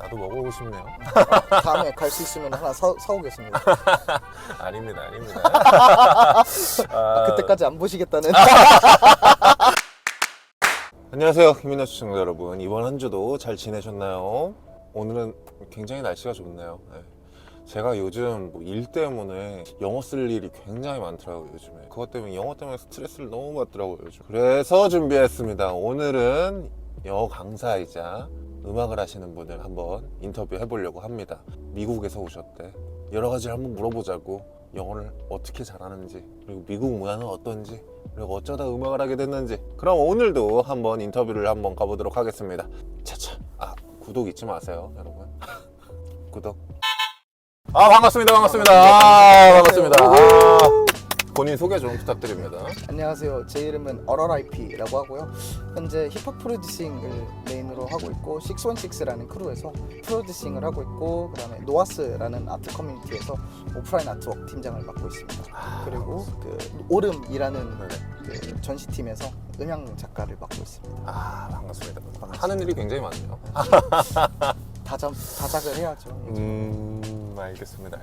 나도 먹어보고 싶네요. 다음에 갈 수 있으면 하나 사오겠습니다. 아닙니다, 아닙니다. 그때까지 안 보시겠다는. 안녕하세요, 김민아 시청자 여러분. 이번 한 주도 잘 지내셨나요? 오늘은 굉장히 날씨가 좋네요. 네. 제가 요즘 일 때문에 영어 쓸 일이 굉장히 많더라고요, 요즘에. 그것 때문에 영어 때문에 스트레스를 너무 받더라고요, 요즘. 그래서 준비했습니다. 오늘은 영어 강사이자 음악을 하시는 분을 한번 인터뷰 해보려고 합니다. 미국에서 오셨대. 여러 가지를 한번 물어보자고. 영어를 어떻게 잘하는지, 그리고 미국 문화는 어떤지, 그리고 어쩌다 음악을 하게 됐는지. 그럼 오늘도 한번 인터뷰를 한번 가보도록 하겠습니다. 차차. 구독 잊지 마세요, 여러분. 구독. 반갑습니다. 반갑습니다. 본인 소개 좀 부탁드립니다. 안녕하세요. 제 이름은 RRIP라고 하고요. 현재 힙합 프로듀싱을 메인으로 하고 있고 616라는 크루에서 프로듀싱을 하고 있고, 그다음에 노아스라는 아트 커뮤니티에서 오프라인 아트웍 팀장을 맡고 있습니다. 그리고 그 오름이라는 그 전시팀에서 음향 작가를 맡고 있습니다. 반갑습니다. 하는 일이 굉장히 많네요. 다작을 해야죠. 알겠습니다.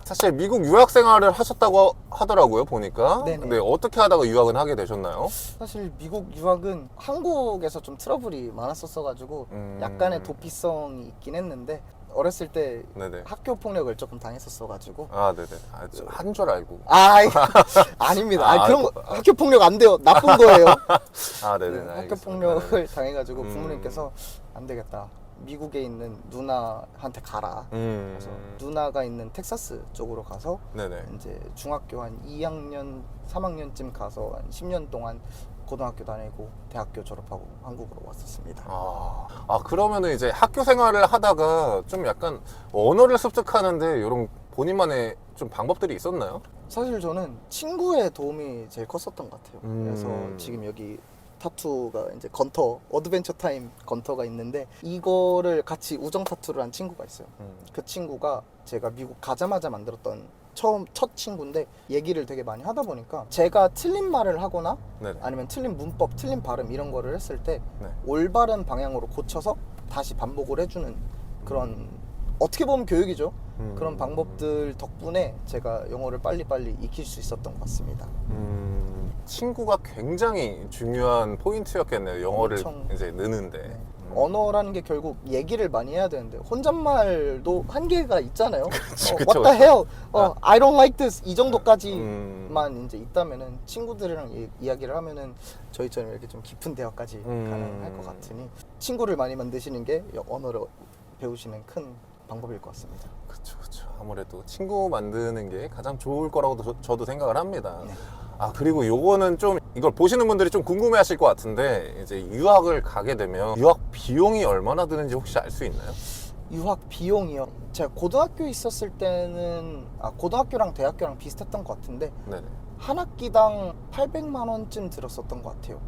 사실 미국 유학 생활을 하셨다고 하더라고요, 보니까. 네네. 근데 어떻게 하다가 유학은 하게 되셨나요? 사실 미국 유학은 한국에서 좀 트러블이 많았었어가지고 약간의 도피성이 있긴 했는데, 어렸을 때 네네. 학교 폭력을 조금 당했었어가지고. 네네. 한 줄 알고. 아닙니다. 그런 거 학교 폭력 안 돼요. 나쁜 거예요. 네네. 학교 폭력을 당해가지고 부모님께서 안 되겠다, 미국에 있는 누나한테 가라. 그래서 누나가 있는 텍사스 쪽으로 가서 네네. 이제 중학교 한 2학년, 3학년쯤 가서 한 10년 동안 고등학교 다니고 대학교 졸업하고 한국으로 왔었습니다. 그러면은 이제 학교 생활을 하다가 좀 약간 언어를 습득하는데 이런 본인만의 좀 방법들이 있었나요? 사실 저는 친구의 도움이 제일 컸었던 것 같아요. 그래서 지금 여기 타투가 이제 건터, 어드벤처 타임 건터가 있는데, 이거를 같이 우정 타투를 한 친구가 있어요. 그 친구가 제가 미국 가자마자 만들었던 첫 친구인데, 얘기를 되게 많이 하다 보니까 제가 틀린 말을 하거나 네네. 아니면 틀린 문법, 틀린 발음 이런 거를 했을 때 네. 올바른 방향으로 고쳐서 다시 반복을 해주는 그런, 어떻게 보면 교육이죠. 그런 방법들 덕분에 제가 영어를 빨리빨리 익힐 수 있었던 것 같습니다. 친구가 굉장히 중요한 포인트였겠네요, 영어를 엄청. 이제 느는데. 언어라는 게 결국 얘기를 많이 해야 되는데, 혼잣말도 한계가 있잖아요. 그쵸. What the hell? I don't like this. 이 정도까지만 이제 있다면은, 친구들이랑 이야기를 하면은 저희처럼 이렇게 좀 깊은 대화까지 가능할 것 같으니, 친구를 많이 만드시는 게 언어를 배우시는 큰 방법일 것 같습니다. 그쵸. 아무래도 친구 만드는 게 가장 좋을 거라고 저도 생각을 합니다. 네. 그리고 요거는 좀, 이걸 보시는 분들이 좀 궁금해 하실 것 같은데, 이제 유학을 가게 되면 유학 비용이 얼마나 드는지 혹시 알 수 있나요? 유학 비용이요? 제가 고등학교 있었을 때는 고등학교랑 대학교랑 비슷했던 것 같은데, 네네. 한 학기당 800만 원쯤 들었었던 것 같아요.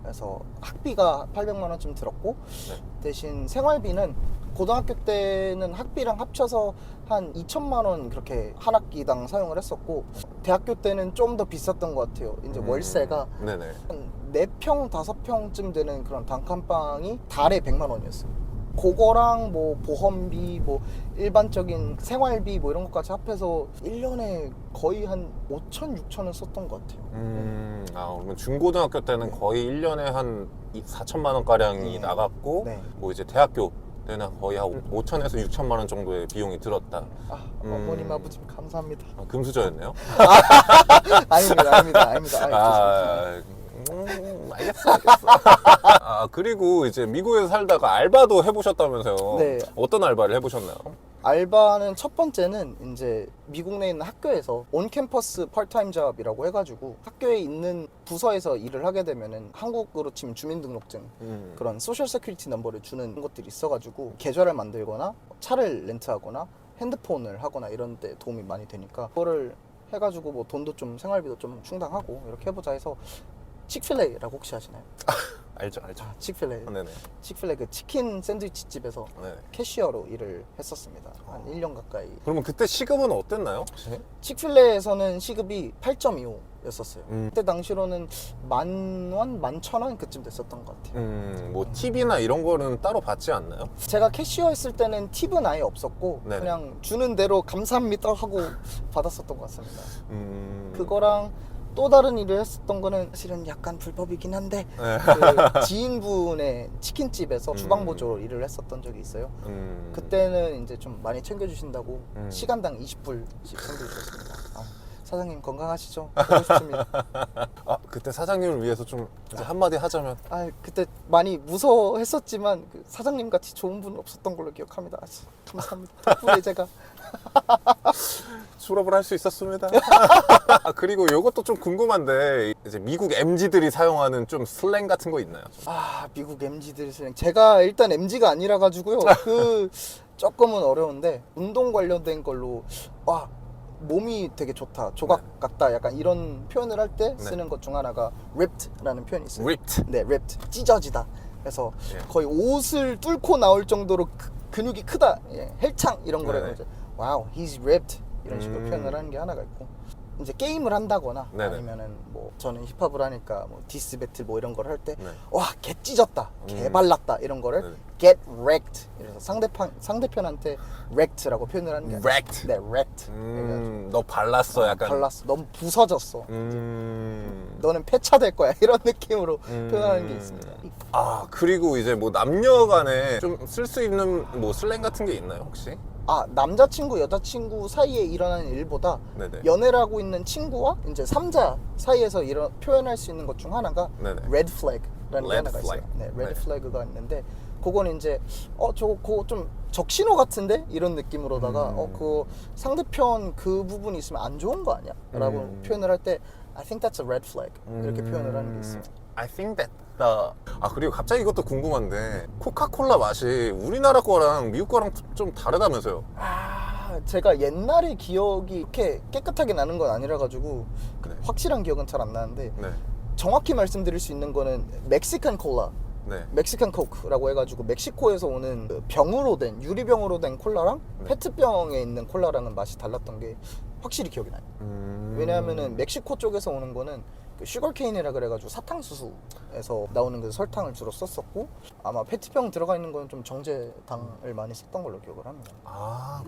그래서 학비가 800만 원쯤 들었고, 네. 대신 생활비는 고등학교 때는 학비랑 합쳐서 한 2천만 원 그렇게 한 학기당 사용을 했었고, 대학교 때는 좀 더 비쌌던 것 같아요. 이제 월세가 네네. 한 4평, 5평쯤 되는 그런 단칸방이 달에 100만 원이었어요. 그거랑 뭐 보험비, 뭐 일반적인 생활비 뭐 이런 것까지 합해서 1년에 거의 한 5천, 6천은 썼던 것 같아요. 그러면 중고등학교 때는 거의 1년에 한 4천만 원가량이 나갔고, 네. 뭐 이제 대학교 때는 거의 한 5천에서 6천만 원 정도의 비용이 들었다. 어머님, 아버님 감사합니다. 금수저였네요? 아닙니다. 알겠어. 그리고 이제 미국에서 살다가 알바도 해보셨다면서요? 네. 어떤 알바를 해보셨나요? 알바는 첫 번째는 이제 미국 내에 있는 학교에서 온캠퍼스 파트타임 잡이라고 해가지고, 학교에 있는 부서에서 일을 하게 되면은 한국으로 치면 주민등록증, 그런 소셜 세큐리티 넘버를 주는 것들이 있어가지고, 계좌를 만들거나 차를 렌트하거나 핸드폰을 하거나 이런 데 도움이 많이 되니까, 그거를 해가지고 뭐 돈도 좀, 생활비도 좀 충당하고 이렇게 해보자 해서, 칙필레이라고 혹시 아시나요? 알죠, 알죠. 칙필레. 네네. 칙필레 그 치킨 샌드위치 집에서 네네. 캐시어로 일을 했었습니다. 한 1년 가까이. 그러면 그때 시급은 어땠나요, 혹시? 칙필레에서는 시급이 8.25였었어요. 음. 그때 당시로는 10,000원, 11,000원 그쯤 됐었던 것 같아요. 뭐 팁이나 이런 거는 따로 받지 않나요? 제가 캐시어 했을 때는 팁은 아예 없었고 네네. 그냥 주는 대로 감사합니다 하고 받았었던 것 같습니다. 그거랑 또 다른 일을 했었던 거는 사실은 약간 불법이긴 한데 네. 그 지인분의 치킨집에서 주방보조로 일을 했었던 적이 있어요. 그때는 이제 좀 많이 챙겨주신다고 시간당 20불씩 챙겨주셨습니다. 사장님 건강하시죠? 보고 싶습니다. 아, 그때 사장님을 위해서 좀 이제 한마디 하자면. 그때 많이 무서워했었지만 그 사장님 같이 좋은 분은 없었던 걸로 기억합니다. 감사합니다. 덕분에 제가 졸업을 할 수 있었습니다. 그리고 이것도 좀 궁금한데 이제 미국 MZ들이 사용하는 좀 슬랭 같은 거 있나요? 미국 MZ들 슬랭 제가 일단 MZ가 아니라 가지고요. 그 조금은 어려운데 운동 관련된 걸로 몸이 되게 좋다, 조각 같다, 약간 이런 표현을 할 때 쓰는 것 중 하나가 ripped라는 표현이 있어요. ripped. 네, ripped. 찢어지다. 그래서 예. 거의 옷을 뚫고 나올 정도로 근육이 크다. 헬창 이런 거를 네네. 이제 wow, he's ripped 이런 식으로 표현을 하는 게 하나가 있고, 이제 게임을 한다거나 네네. 아니면은 뭐 저는 힙합을 하니까 뭐 디스 배틀 뭐 이런 걸 할 때 네. 개 찢었다, 개 발랐다 이런 거를 네네. get wrecked. 그래서 상대편한테 wrecked라고 표현을 하는 게 아니라 wrecked. 네, wrecked. 너 발랐어, 약간. 발랐어. 너무 부서졌어. 음. 너는 폐차될 거야. 이런 느낌으로 표현하는 게 있습니다. 그리고 이제 뭐 남녀간에 좀 쓸 수 있는 뭐 슬랭 같은 게 있나요, 혹시? 남자친구, 여자친구 사이에 일어나는 일보다 네네. 연애를 하고 있는 친구와 이제 3자 사이에서 표현할 수 있는 것 중 하나가 네네. red flag라는 게 Red 하나가 flag. 있어요. 네, red 네. flag가 있는데 그거는 이제 저거 좀 적신호 같은데? 이런 느낌으로다가 그 상대편 그 부분이 있으면 안 좋은 거 아니야? 라고 표현을 할 때 I think that's a red flag 이렇게 표현을 하는 게 있어요. I think that 그리고 갑자기 이것도 궁금한데 코카콜라 맛이 우리나라 거랑 미국 거랑 좀 다르다면서요? 제가 옛날에 기억이 이렇게 깨끗하게 나는 건 아니라 가지고 네. 확실한 기억은 잘 안 나는데 네. 정확히 말씀드릴 수 있는 거는 멕시칸 콜라, 네. 멕시칸 코크라고 해가지고 멕시코에서 오는 그 병으로 된, 유리병으로 된 콜라랑 네. 페트병에 있는 콜라랑은 맛이 달랐던 게 확실히 기억이 나요. 왜냐하면은 멕시코 쪽에서 오는 거는 그 슈거케인이라 그래가지고 사탕수수에서 나오는 그 설탕을 주로 썼었고, 아마 페트병 들어가 있는 거는 좀 정제당을 많이 썼던 걸로 기억을 합니다.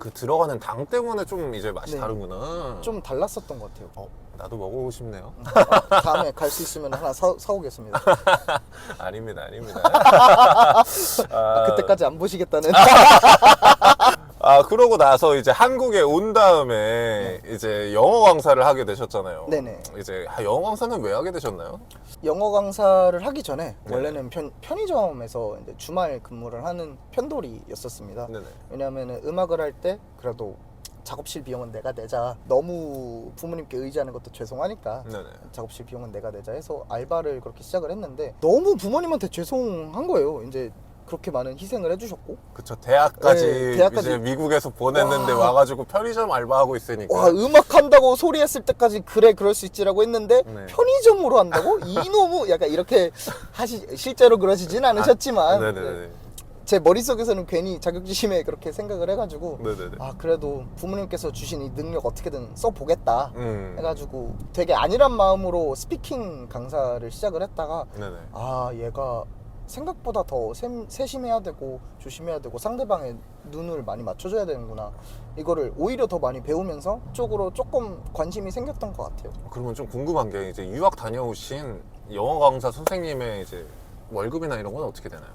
그 들어가는 당 때문에 좀 이제 맛이 네. 다르구나. 좀 달랐었던 것 같아요. 나도 먹어보고 싶네요. 다음에 갈 수 있으면 하나 사오겠습니다. 아닙니다. 그때까지 안 보시겠다는. 그러고 나서 이제 한국에 온 다음에 이제 영어 강사를 하게 되셨잖아요. 네네. 이제 영어 강사는 왜 하게 되셨나요? 영어 강사를 하기 전에 네. 원래는 편의점에서 이제 주말 근무를 하는 편돌이였었습니다. 네네. 왜냐하면 음악을 할 때 그래도 작업실 비용은 내가 내자, 너무 부모님께 의지하는 것도 죄송하니까 네네. 작업실 비용은 내가 내자 해서 알바를 그렇게 시작을 했는데 너무 부모님한테 죄송한 거예요. 이제 그렇게 많은 희생을 해주셨고, 그쵸. 대학까지, 네, 대학까지. 이제 미국에서 보냈는데 와가지고 편의점 알바하고 있으니까. 음악 한다고 소리했을 때까지 그래 그럴 수 있지라고 했는데 네. 편의점으로 한다고? 이놈의 약간 이렇게 실제로 그러시진 않으셨지만 네네네. 제 머릿속에서는 괜히 자격지심에 그렇게 생각을 해가지고 네네네. 그래도 부모님께서 주신 이 능력 어떻게든 써보겠다 해가지고 음. 되게 안일한 마음으로 스피킹 강사를 시작을 했다가 네네. 얘가 생각보다 더 세심해야 되고 조심해야 되고 상대방의 눈을 많이 맞춰줘야 되는구나, 이거를 오히려 더 많이 배우면서 쪽으로 조금 관심이 생겼던 것 같아요. 그러면 좀 궁금한 게 이제 유학 다녀오신 영어 강사 선생님의 이제 월급이나 이런 건 어떻게 되나요?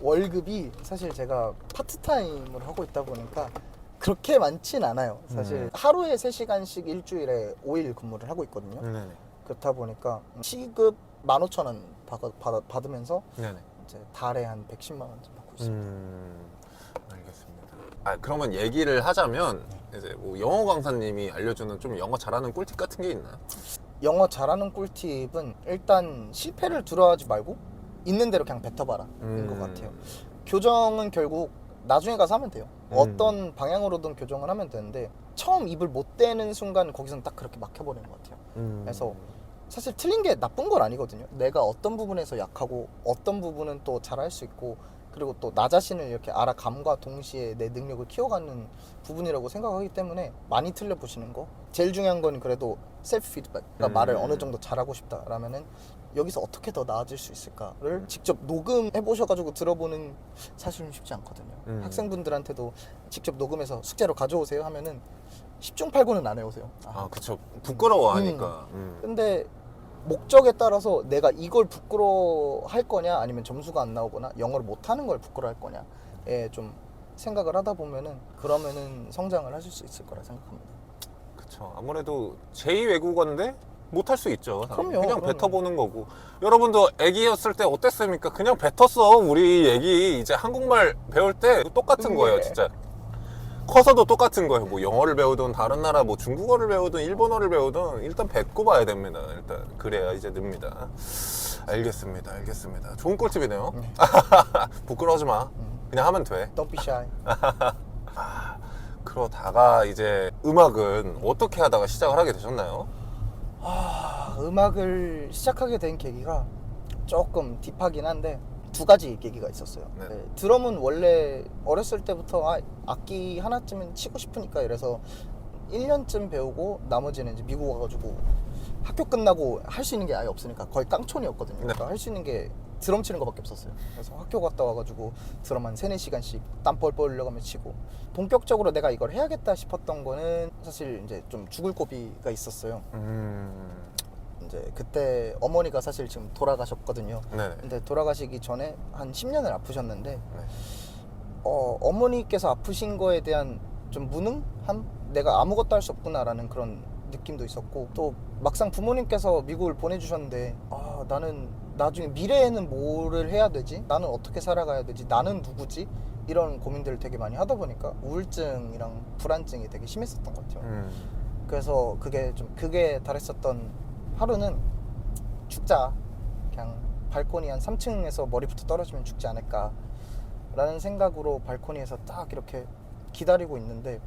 월급이 사실 제가 파트타임을 하고 있다 보니까 그렇게 많진 않아요. 사실 하루에 3시간씩 일주일에 5일 근무를 하고 있거든요. 네네. 그렇다 보니까 시급 15,000원 받으면서 네네. 이제 달에 한 110만 원 받고 있습니다. 알겠습니다. 그러면 얘기를 하자면 이제 뭐 영어 강사님이 알려주는 좀 영어 잘하는 꿀팁 같은 게 있나요? 영어 잘하는 꿀팁은 일단 실패를 두려워하지 말고 있는 대로 그냥 뱉어봐라 인 것 같아요. 교정은 결국 나중에 가서 하면 돼요. 어떤 방향으로든 교정을 하면 되는데 처음 입을 못 대는 순간 거기서는 딱 그렇게 막혀버리는 것 같아요. 그래서 사실 틀린 게 나쁜 건 아니거든요. 내가 어떤 부분에서 약하고 어떤 부분은 또 잘할 수 있고, 그리고 또 나 자신을 이렇게 알아감과 동시에 내 능력을 키워가는 부분이라고 생각하기 때문에 많이 틀려보시는 거. 제일 중요한 건 그래도 셀프 피드백. 그러니까 말을 어느 정도 잘하고 싶다라면은 여기서 어떻게 더 나아질 수 있을까를 직접 녹음해 보셔가지고 들어보는 사실은 쉽지 않거든요. 학생분들한테도 직접 녹음해서 숙제로 가져오세요 하면은 10중 8구는 안 해오세요. 아, 그쵸. 부끄러워하니까. 근데 목적에 따라서 내가 이걸 부끄러워할 거냐 아니면 점수가 안 나오거나 영어를 못하는 걸 부끄러워할 거냐에 좀 생각을 하다 보면은 그러면은 성장을 하실 수 있을 거라 생각합니다. 그쵸. 아무래도 제2 외국어인데 못할 수 있죠. 그럼요, 그냥 그럼요. 뱉어보는 거고. 여러분도 애기였을 때 어땠습니까? 그냥 뱉었어. 우리 애기 이제 한국말 배울 때 똑같은 거예요, 진짜. 커서도 똑같은 거예요. 뭐 영어를 배우든 다른 나라 뭐 중국어를 배우든 일본어를 배우든 일단 뱉고 봐야 됩니다. 일단 그래야 이제 늡니다. 알겠습니다. 좋은 꿀팁이네요. 부끄러워하지 마. 그냥 하면 돼. Don't be shy. 그러다가 이제 음악은 어떻게 하다가 시작을 하게 되셨나요? 음악을 시작하게 된 계기가 조금 딥하긴 한데 두 가지 계기가 있었어요. 네. 네, 드럼은 원래 어렸을 때부터 악기 하나쯤은 치고 싶으니까 이래서 1년쯤 배우고 나머지는 이제 미국 와가지고 학교 끝나고 할 수 있는 게 아예 없으니까 거의 깡촌이었거든요. 네. 그러니까 할 수 있는 게 드럼 치는 거밖에 없었어요. 그래서 학교 갔다 와가지고 드럼 한 3-4시간씩 땀 뻘뻘 흘려가며 치고, 본격적으로 내가 이걸 해야겠다 싶었던 거는 사실 이제 좀 죽을 고비가 있었어요. 이제 그때 어머니가 사실 지금 돌아가셨거든요. 네네. 근데 돌아가시기 전에 한 10년을 아프셨는데 어머니께서 아프신 거에 대한 좀 무능함? 내가 아무것도 할 수 없구나라는 그런 느낌도 있었고, 또 막상 부모님께서 미국을 보내주셨는데 나는 나중에 미래에는 뭐를 해야 되지? 나는 어떻게 살아가야 되지? 나는 누구지? 이런 고민들을 되게 많이 하다 보니까 우울증이랑 불안증이 되게 심했었던 것 같아요. 그래서 그게 좀 극에 달했었던 하루는 죽자, 그냥 발코니 한 3층에서 머리부터 떨어지면 죽지 않을까 라는 생각으로 발코니에서 딱 이렇게 기다리고 있는데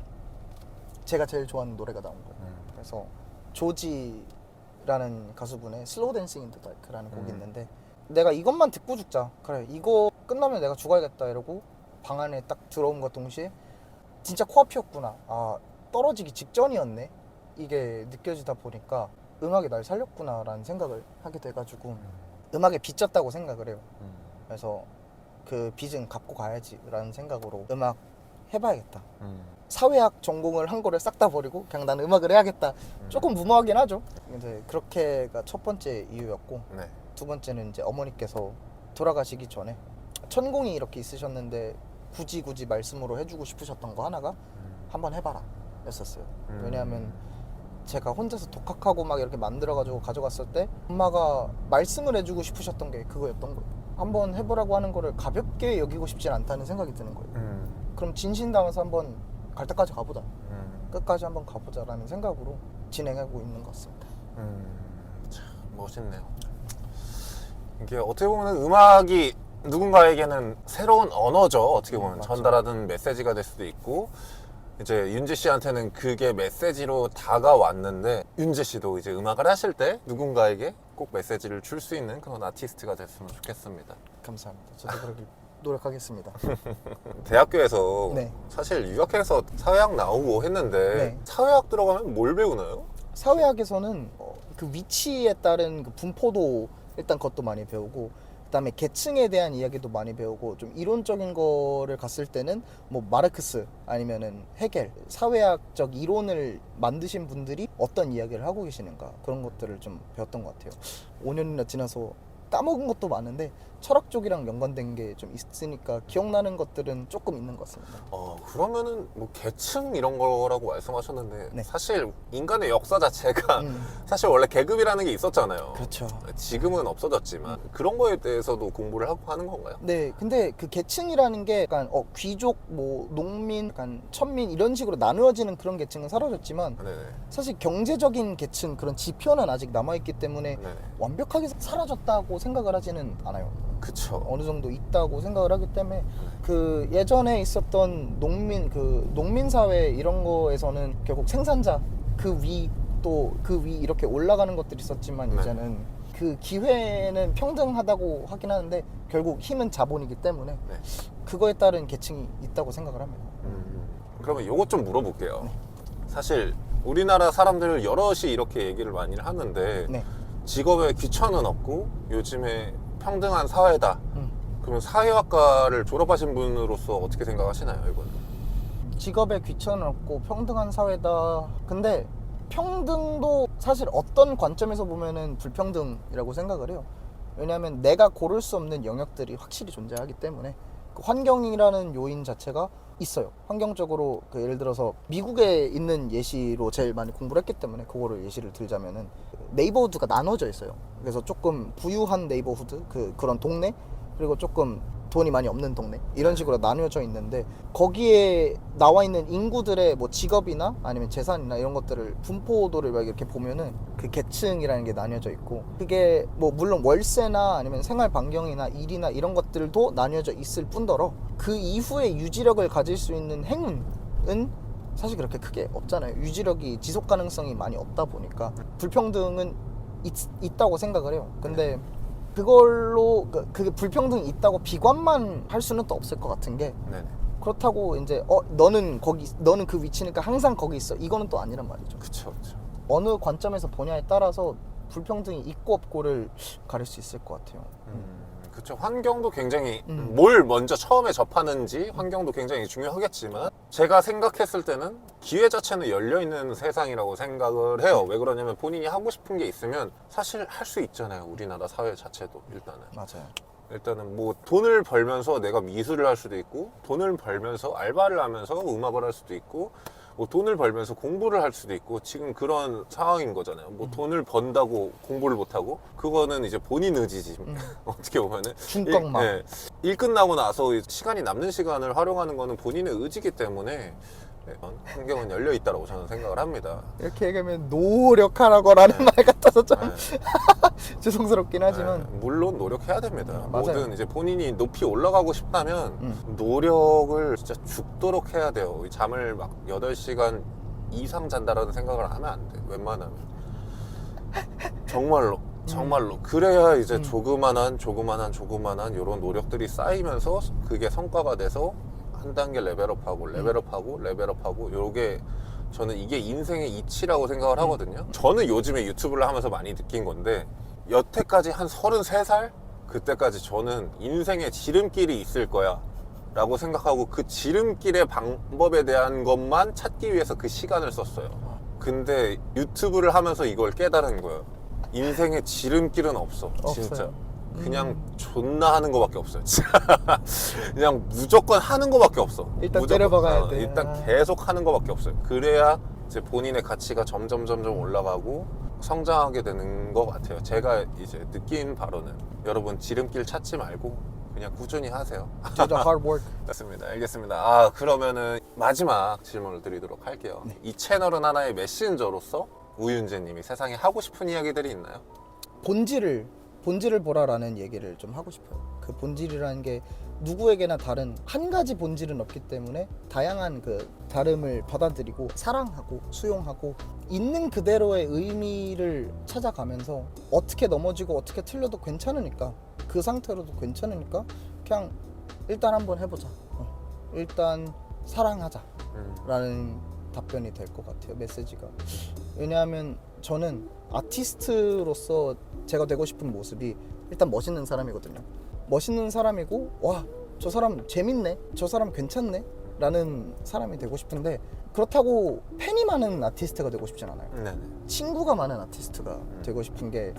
제가 제일 좋아하는 노래가 나온 거예요. 그래서 조지라는 가수분의 슬로우 댄싱 인 더 다크라는 곡이 있는데, 내가 이것만 듣고 죽자, 그래 이거 끝나면 내가 죽어야겠다 이러고 방 안에 딱 들어온과 동시에 진짜 코앞이었구나, 떨어지기 직전이었네, 이게 느껴지다 보니까 음악이 날 살렸구나 라는 생각을 하게 돼가지고 음악에 빚졌다고 생각을 해요. 그래서 그 빚은 갚고 가야지 라는 생각으로 음악 해봐야겠다. 사회학 전공을 한 거를 싹 다 버리고 그냥 나는 음악을 해야겠다. 조금 무모하긴 하죠. 근데 그렇게가 첫 번째 이유였고, 네. 두 번째는 이제 어머니께서 돌아가시기 전에 천공이 이렇게 있으셨는데 굳이 말씀으로 해주고 싶으셨던 거 하나가 한번 해봐라 였었어요. 왜냐하면 제가 혼자서 독학하고 막 이렇게 만들어가지고 가져갔을 때 엄마가 말씀을 해주고 싶으셨던 게 그거였던 거예요. 한번 해보라고 하는 거를 가볍게 여기고 싶진 않다는 생각이 드는 거예요. 그럼 진신당해서 한번 갈 때까지 가보자, 끝까지 한번 가보자라는 생각으로 진행하고 있는 것 같습니다. 참 멋있네요. 이게 어떻게 보면 음악이 누군가에게는 새로운 언어죠. 어떻게 보면 맞죠. 전달하는 메시지가 될 수도 있고, 이제 윤재 씨한테는 그게 메시지로 다가왔는데, 윤재 씨도 이제 음악을 하실 때 누군가에게 꼭 메시지를 줄 수 있는 그런 아티스트가 됐으면 좋겠습니다. 감사합니다. 저도 그러길 노력하겠습니다. 대학교에서 네. 사실 유학해서 사회학 나오고 했는데 네. 사회학 들어가면 뭘 배우나요? 사회학에서는 그 위치에 따른 그 분포도 일단 그것도 많이 배우고, 그다음에 계층에 대한 이야기도 많이 배우고, 좀 이론적인 거를 갔을 때는 뭐 마르크스 아니면은 헤겔, 사회학적 이론을 만드신 분들이 어떤 이야기를 하고 계시는가, 그런 것들을 좀 배웠던 것 같아요. 5년이나 지나서 까먹은 것도 많은데 철학 쪽이랑 연관된 게 좀 있으니까 기억나는 것들은 조금 있는 것 같습니다. 그러면은 뭐 계층 이런 거라고 말씀하셨는데 네. 사실 인간의 역사 자체가 사실 원래 계급이라는 게 있었잖아요. 그렇죠. 지금은 없어졌지만 그런 거에 대해서도 공부를 하고 하는 건가요? 네, 근데 그 계층이라는 게 약간 귀족, 뭐 농민, 약간 천민 이런 식으로 나누어지는 그런 계층은 사라졌지만 네네. 사실 경제적인 계층, 그런 지표는 아직 남아있기 때문에 네네. 완벽하게 사라졌다고 생각을 하지는 않아요. 그쵸. 어느 정도 있다고 생각을 하기 때문에 그 예전에 있었던 농민, 그 농민 사회 이런 거에서는 결국 생산자 그 위 또 그 위 이렇게 올라가는 것들이 있었지만 네. 이제는 그 기회는 평등하다고 하긴 하는데 결국 힘은 자본이기 때문에 네. 그거에 따른 계층이 있다고 생각을 합니다. 그러면 요것 좀 물어볼게요. 사실 우리나라 사람들 여럿이 이렇게 얘기를 많이 하는데 네. 직업에 귀천은 없고 요즘에 평등한 사회다. 그러면 사회학과를 졸업하신 분으로서 어떻게 생각하시나요, 이건? 직업에 귀천은 없고 평등한 사회다. 근데 평등도 사실 어떤 관점에서 보면은 불평등이라고 생각을 해요. 왜냐하면 내가 고를 수 없는 영역들이 확실히 존재하기 때문에 그 환경이라는 요인 자체가 있어요. 환경적으로 그 예를 들어서 미국에 있는 예시로 제일 많이 공부를 했기 때문에 그거를 예시를 들자면은 네이버후드가 나눠져 있어요. 그래서 조금 부유한 네이버후드 그런 동네 그리고 조금 돈이 많이 없는 동네 이런 식으로 나뉘어져 있는데 거기에 나와 있는 인구들의 뭐 직업이나 아니면 재산이나 이런 것들을 분포도를 막 이렇게 보면은 그 계층이라는 게 나뉘어져 있고 그게 뭐 물론 월세나 아니면 생활 반경이나 일이나 이런 것들도 나뉘어져 있을 뿐더러 그 이후에 유지력을 가질 수 있는 행운은 사실 그렇게 크게 없잖아요. 유지력이 지속 가능성이 많이 없다 보니까 불평등은 있다고 생각을 해요. 근데 그걸로 그게 불평등이 있다고 비관만 할 수는 또 없을 것 같은 게 네네. 그렇다고 이제 너는 그 위치니까 항상 거기 있어 이거는 또 아니란 말이죠. 그쵸. 어느 관점에서 보냐에 따라서 불평등이 있고 없고를 가릴 수 있을 것 같아요. 그쵸. 환경도 굉장히 뭘 먼저 처음에 접하는지 환경도 굉장히 중요하겠지만 제가 생각했을 때는 기회 자체는 열려있는 세상이라고 생각을 해요. 왜 그러냐면 본인이 하고 싶은 게 있으면 사실 할 수 있잖아요. 우리나라 사회 자체도 일단은. 맞아요. 일단은 뭐 돈을 벌면서 내가 미술을 할 수도 있고 돈을 벌면서 알바를 하면서 음악을 할 수도 있고 뭐 돈을 벌면서 공부를 할 수도 있고 지금 그런 상황인 거잖아요. 뭐 돈을 번다고 공부를 못하고 그거는 이제 본인 의지지. 어떻게 보면은 중꺾마. 일 끝나고 나서 시간이 남는 시간을 활용하는 거는 본인의 의지기 때문에 환경은 열려 있다고 저는 생각을 합니다. 이렇게 얘기하면 노력하라고라는 말 같아서 좀 죄송스럽긴 하지만 물론 노력해야 됩니다. 맞아요. 뭐든 이제 본인이 높이 올라가고 싶다면 노력을 진짜 죽도록 해야 돼요. 잠을 막 8시간 이상 잔다라는 생각을 하면 안 돼. 웬만하면. 정말로. 그래야 이제 조그만한 이런 노력들이 쌓이면서 그게 성과가 돼서 한 단계 레벨업하고 요게 저는 이게 인생의 이치라고 생각을 하거든요. 저는 요즘에 유튜브를 하면서 많이 느낀 건데 여태까지 한 33살? 그때까지 저는 인생의 지름길이 있을 거야 라고 생각하고 그 지름길의 방법에 대한 것만 찾기 위해서 그 시간을 썼어요. 근데 유튜브를 하면서 이걸 깨달은 거예요. 인생의 지름길은 없어. 진짜. 없어요. 그냥 존나 하는 거밖에 없어요. 그냥 무조건 하는 거밖에 없어. 일단 무조건, 때려박아야 돼. 일단 계속 하는 거밖에 없어요. 그래야 이제 본인의 가치가 점점 올라가고 성장하게 되는 것 같아요. 제가 이제 느낀 바로는 여러분 지름길 찾지 말고 그냥 꾸준히 하세요. Do the hard work. 맞습니다. 알겠습니다. 그러면은 마지막 질문을 드리도록 할게요. 이 채널은 하나의 메신저로서 우윤재님이 세상에 하고 싶은 이야기들이 있나요? 본질을 보라라는 얘기를 좀 하고 싶어요. 그 본질이라는 게 누구에게나 다른 한 가지 본질은 없기 때문에 다양한 그 다름을 받아들이고 사랑하고 수용하고 있는 그대로의 의미를 찾아가면서 어떻게 넘어지고 어떻게 틀려도 괜찮으니까 그 상태로도 괜찮으니까 그냥 일단 한번 해보자. 일단 사랑하자 라는 답변이 될 것 같아요. 메시지가. 왜냐하면 저는 아티스트로서 제가 되고 싶은 모습이 일단 멋있는 사람이거든요. 멋있는 사람이고 와, 저 사람 재밌네, 저 사람 괜찮네 라는 사람이 되고 싶은데 그렇다고 팬이 많은 아티스트가 되고 싶진 않아요. 네네. 친구가 많은 아티스트가 되고 싶은 게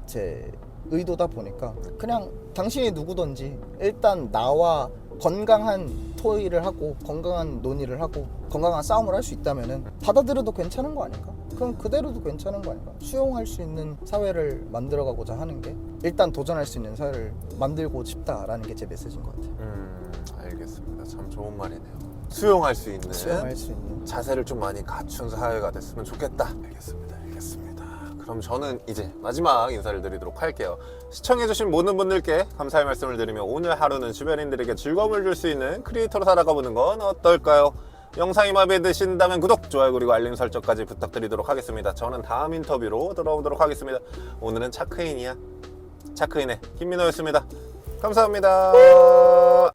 제 의도다 보니까 그냥 당신이 누구든지 일단 나와 건강한 토의를 하고 건강한 논의를 하고 건강한 싸움을 할 수 있다면은 받아들여도 괜찮은 거 아닌가? 그럼 그대로도 괜찮은 거 아닌가? 수용할 수 있는 사회를 만들어가고자 하는 게 일단 도전할 수 있는 사회를 만들고 싶다라는 게 제 메시지인 것 같아요. 알겠습니다. 참 좋은 말이네요. 수용할 수 있는 자세를 좀 많이 갖춘 사회가 됐으면 좋겠다. 알겠습니다. 그럼 저는 이제 마지막 인사를 드리도록 할게요. 시청해주신 모든 분들께 감사의 말씀을 드리며 오늘 하루는 주변인들에게 즐거움을 줄 수 있는 크리에이터로 살아가 보는 건 어떨까요? 영상이 마음에 드신다면 구독, 좋아요 그리고 알림 설정까지 부탁드리도록 하겠습니다. 저는 다음 인터뷰로 돌아오도록 하겠습니다. 오늘은 차크인이야. 차크인의 김민호였습니다. 감사합니다.